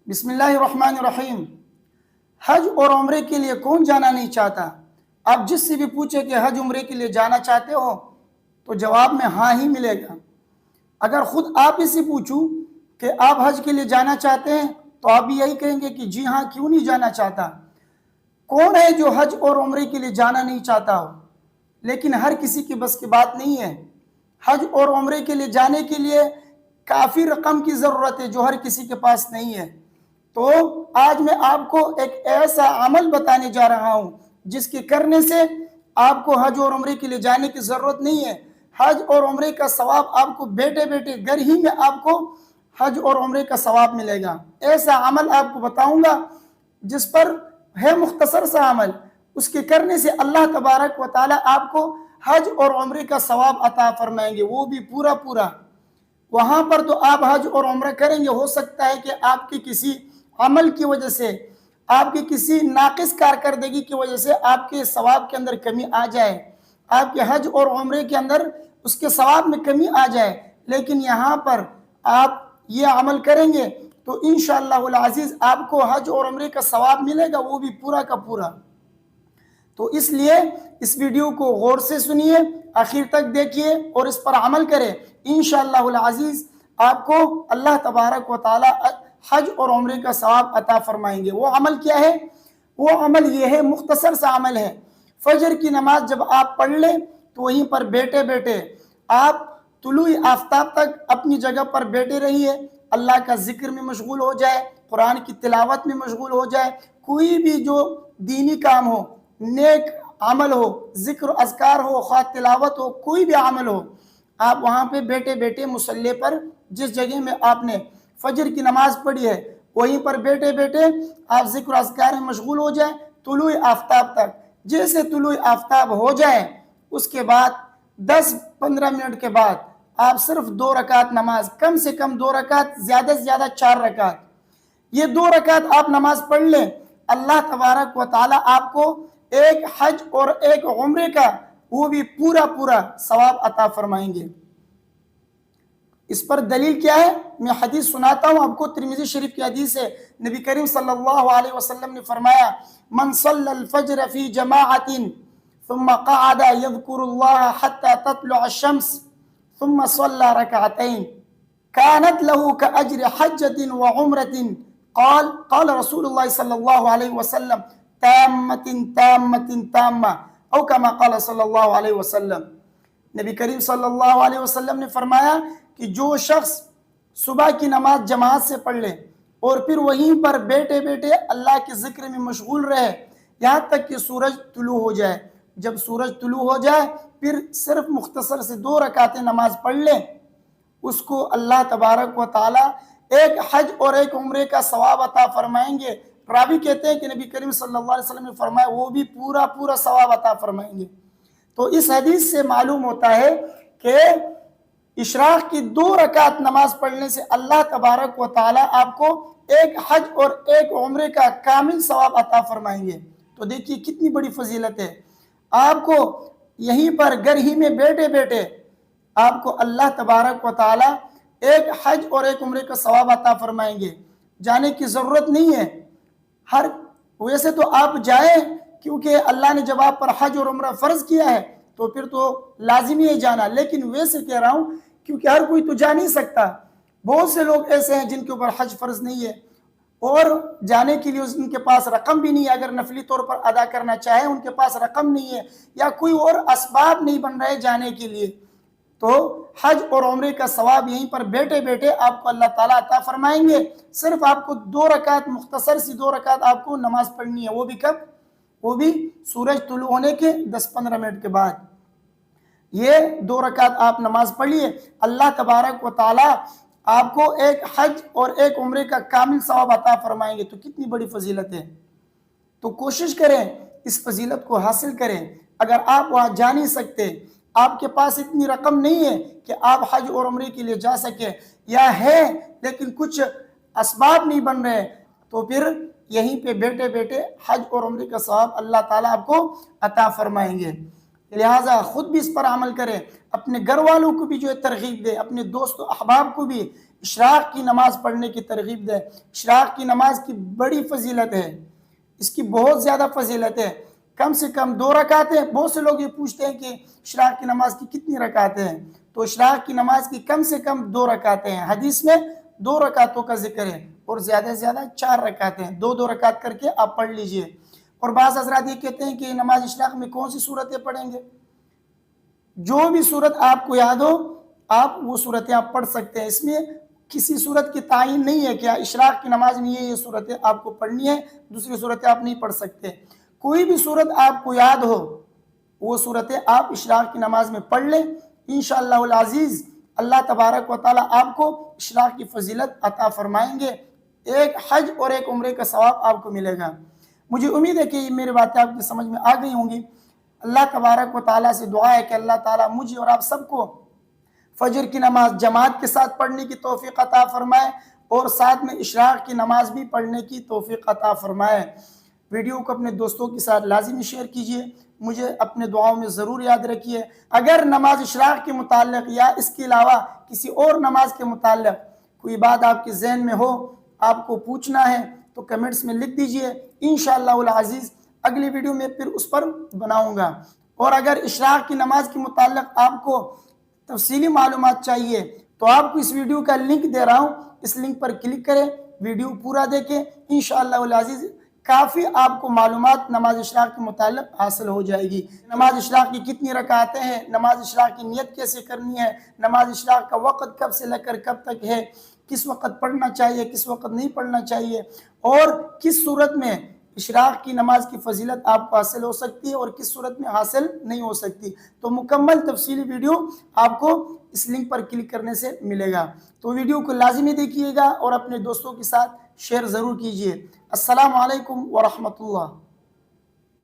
بسم اللہ الرحمن الرحیم۔ حج اور عمرے کے لیے کون جانا نہیں چاہتا؟ آپ جس سے بھی پوچھیں کہ حج عمرے کے لیے جانا چاہتے ہو تو جواب میں ہاں ہی ملے گا۔ اگر خود آپ ہی سے پوچھوں کہ آپ حج کے لیے جانا چاہتے ہیں تو آپ بھی یہی کہیں گے کہ جی ہاں، کیوں نہیں جانا چاہتا۔ کون ہے جو حج اور عمرے کے لیے جانا نہیں چاہتا ہو؟ لیکن ہر کسی کی بس کی بات نہیں ہے۔ حج اور عمرے کے لیے جانے کے لیے کافی رقم کی ضرورت ہے جو ہر کسی کے پاس نہیں ہے۔ تو آج میں آپ کو ایک ایسا عمل بتانے جا رہا ہوں جس کے کرنے سے آپ کو حج اور عمرے کے لیے جانے کی ضرورت نہیں ہے۔ حج اور عمرے کا ثواب آپ کو بیٹھے بیٹھے گھر ہی میں آپ کو حج اور عمرے کا ثواب ملے گا۔ ایسا عمل آپ کو بتاؤں گا جس پر ہے مختصر سا عمل، اس کے کرنے سے اللہ تبارک و تعالی آپ کو حج اور عمرے کا ثواب عطا فرمائیں گے، وہ بھی پورا پورا۔ وہاں پر تو آپ حج اور عمرہ کریں گے، ہو سکتا ہے کہ آپ کی کسی عمل کی وجہ سے، آپ کی کسی ناقص کارکردگی کی وجہ سے آپ کے ثواب کے اندر کمی آ جائے، آپ کے حج اور عمرے کے اندر اس کے ثواب میں کمی آ جائے، لیکن یہاں پر آپ یہ عمل کریں گے تو انشاءاللہ العزیز آپ کو حج اور عمرے کا ثواب ملے گا، وہ بھی پورا کا پورا۔ تو اس لیے اس ویڈیو کو غور سے سنیے، آخر تک دیکھیے اور اس پر عمل کریں۔ انشاءاللہ العزیز آپ کو اللہ تبارک و تعالی حج اور عمرے کا ثواب عطا فرمائیں گے۔ وہ عمل کیا ہے؟ وہ عمل یہ ہے، مختصر سا عمل ہے۔ فجر کی نماز جب آپ پڑھ لیں تو وہیں پر بیٹھے بیٹھے آپ طلوع آفتاب تک اپنی جگہ پر بیٹھے رہیے، اللہ کا ذکر میں مشغول ہو جائے، قرآن کی تلاوت میں مشغول ہو جائے، کوئی بھی جو دینی کام ہو، نیک عمل ہو، ذکر و اذکار ہو، خواہ تلاوت ہو، کوئی بھی عمل ہو، آپ وہاں پہ بیٹھے بیٹھے مصلی پر جس جگہ میں آپ نے فجر کی نماز پڑھی ہے وہیں پر بیٹھے بیٹھے آپ ذکر و اذکار میں مشغول ہو جائیں طلوع آفتاب تک۔ جیسے طلوع آفتاب ہو جائے اس کے بعد 10-15 منٹ کے بعد آپ صرف 2 رکعت نماز، کم سے کم 2 رکعت، زیادہ سے زیادہ 4 رکعت، یہ 2 رکعت آپ نماز پڑھ لیں، اللہ تبارک و تعالی آپ کو ایک حج اور ایک عمرے کا وہ بھی پورا پورا ثواب عطا فرمائیں گے۔ اس پر دلیل کیا ہے؟ میں حدیث سناتا ہوں آپ کو، ترمذی شریف کی حدیث ہے۔ نبی کریم صلی اللہ علیہ وسلم نے فرمایا، من صلی الفجر فی جماعت ثم قعد یذکر اللہ حتی تطلع الشمس ثم صلی رکعتین كانت له كأجر حجة وعمرة قال رسول الله صلى الله عليه وسلم تامة تامة تامة او كما قال صلی اللہ علیہ وسلم۔ نبی کریم صلی اللہ علیہ وسلم نے فرمایا کہ جو شخص صبح کی نماز جماعت سے پڑھ لے اور پھر وہیں پر بیٹھے بیٹھے اللہ کے ذکر میں مشغول رہے یہاں تک کہ سورج طلوع ہو جائے، جب سورج طلوع ہو جائے پھر صرف مختصر سے 2 رکعتیں نماز پڑھ لیں، اس کو اللہ تبارک و تعالی ایک حج اور ایک عمرے کا ثواب عطا فرمائیں گے۔ راوی کہتے ہیں کہ نبی کریم صلی اللہ علیہ وسلم نے فرمایا وہ بھی پورا پورا ثواب عطا فرمائیں گے۔ تو اس حدیث سے معلوم ہوتا ہے کہ اشراق کی 2 رکعت نماز پڑھنے سے اللہ تبارک و تعالی آپ کو ایک حج اور ایک عمرے کا کامل ثواب عطا فرمائیں گے۔ تو دیکھیے کتنی بڑی فضیلت ہے، آپ کو یہیں پر گھر ہی میں بیٹھے بیٹھے آپ کو اللہ تبارک و تعالی ایک حج اور ایک عمرے کا ثواب عطا فرمائیں گے۔ جانے کی ضرورت نہیں ہے، ویسے تو آپ جائیں کیونکہ اللہ نے جب آپ پر حج اور عمرہ فرض کیا ہے تو پھر تو لازمی ہے جانا، لیکن ویسے کہہ رہا ہوں کیونکہ ہر کوئی تو جا نہیں سکتا، بہت سے لوگ ایسے ہیں جن کے اوپر حج فرض نہیں ہے اور جانے کے لیے ان کے پاس رقم بھی نہیں ہے، اگر نفلی طور پر ادا کرنا چاہے ان کے پاس رقم نہیں ہے یا کوئی اور اسباب نہیں بن رہے جانے کے لیے، تو حج اور عمرے کا ثواب یہیں پر بیٹھے بیٹھے آپ کو اللہ تعالیٰ عطا فرمائیں گے۔ صرف آپ کو 2 رکعت، مختصر سی 2 رکعت آپ کو نماز پڑھنی ہے، وہ بھی کب؟ وہ بھی سورج طلوع ہونے کے 10-15 منٹ کے بعد۔ یہ 2 رکعت آپ نماز پڑھیے، اللہ تبارک و تعالی آپ کو ایک حج اور ایک عمرے کا کامل ثواب عطا فرمائیں گے۔ تو کتنی بڑی فضیلت ہے، تو کوشش کریں اس فضیلت کو حاصل کریں۔ اگر آپ وہاں جا نہیں سکتے، آپ کے پاس اتنی رقم نہیں ہے کہ آپ حج اور عمرے کے لیے جا سکیں، یا ہے لیکن کچھ اسباب نہیں بن رہے، تو پھر یہیں پہ بیٹھے بیٹھے حج اور عمرے کا ثواب اللہ تعالیٰ آپ کو عطا فرمائیں گے۔ لہٰذا خود بھی اس پر عمل کریں، اپنے گھر والوں کو بھی جو ہے ترغیب دیں، اپنے دوست و احباب کو بھی اشراق کی نماز پڑھنے کی ترغیب دیں۔ اشراق کی نماز کی بڑی فضیلت ہے، اس کی بہت زیادہ فضیلت ہے۔ کم سے کم 2 رکعتیں، بہت سے لوگ یہ پوچھتے ہیں کہ اشراق کی نماز کی کتنی رکعتیں ہیں، تو اشراق کی نماز کی کم سے کم 2 رکعتیں ہیں۔ حدیث میں 2 رکعتوں کا ذکر ہے، اور زیادہ سے زیادہ 4 رکعتیں ہیں، 2 رکعت کر کے آپ پڑھ لیجئے۔ اور بعض حضرات یہ کہتے ہیں کہ نماز اشراق میں کون سی صورتیں پڑھیں گے؟ جو بھی صورت آپ کو یاد ہو آپ وہ صورتیں آپ پڑھ سکتے ہیں، اس میں کسی صورت کی تعین نہیں ہے کہ اشراق کی نماز میں یہ صورتیں آپ کو پڑھنی ہے، دوسری صورتیں آپ نہیں پڑھ سکتے۔ کوئی بھی صورت آپ کو یاد ہو وہ صورتیں آپ اشراق کی نماز میں پڑھ لیں، انشاءاللہ العزیز اللہ تبارک و تعالیٰ آپ کو اشراق کی فضیلت عطا فرمائیں گے، ایک حج اور ایک عمرے کا ثواب آپ کو ملے گا۔ مجھے امید ہے کہ یہ میری باتیں آپ کی سمجھ میں آ گئی ہوں گی۔ اللہ تبارک و تعالیٰ سے دعا ہے کہ اللہ تعالیٰ مجھے اور آپ سب کو فجر کی نماز جماعت کے ساتھ پڑھنے کی توفیق عطا فرمائے، اور ساتھ میں اشراق کی نماز بھی پڑھنے کی توفیق عطا فرمائے۔ ویڈیو کو اپنے دوستوں کے ساتھ لازمی شیئر کیجئے، مجھے اپنے دعاؤں میں ضرور یاد رکھیے۔ اگر نماز اشراق کے متعلق یا اس کے علاوہ کسی اور نماز کے متعلق کوئی بات آپ کے ذہن میں ہو، آپ کو پوچھنا ہے، تو کمنٹس میں لکھ دیجئے، انشاءاللہ العزیز اگلی ویڈیو میں پھر اس پر بناؤں گا۔ اور اگر اشراق کی نماز کے متعلق آپ کو تفصیلی معلومات چاہیے تو آپ کو اس ویڈیو کا لنک دے رہا ہوں، اس لنک پر کلک کریں، ویڈیو پورا دیکھیں، انشاءاللہ العزیز کافی آپ کو معلومات نماز اشراق کے متعلق حاصل ہو جائے گی۔ نماز اشراق کی کتنی رکعتیں ہیں، نماز اشراق کی نیت کیسے کرنی ہے، نماز اشراق کا وقت کب سے لے کر کب تک ہے، کس وقت پڑھنا چاہیے کس وقت نہیں پڑھنا چاہیے، اور کس صورت میں اشراق کی نماز کی فضیلت آپ کو حاصل ہو سکتی ہے اور کس صورت میں حاصل نہیں ہو سکتی، تو مکمل تفصیلی ویڈیو آپ کو اس لنک پر کلک کرنے سے ملے گا۔ تو ویڈیو کو لازمی دیکھیے گا اور اپنے دوستوں کے ساتھ شیئر ضرور کیجیے۔ السلام علیکم ورحمۃ اللہ۔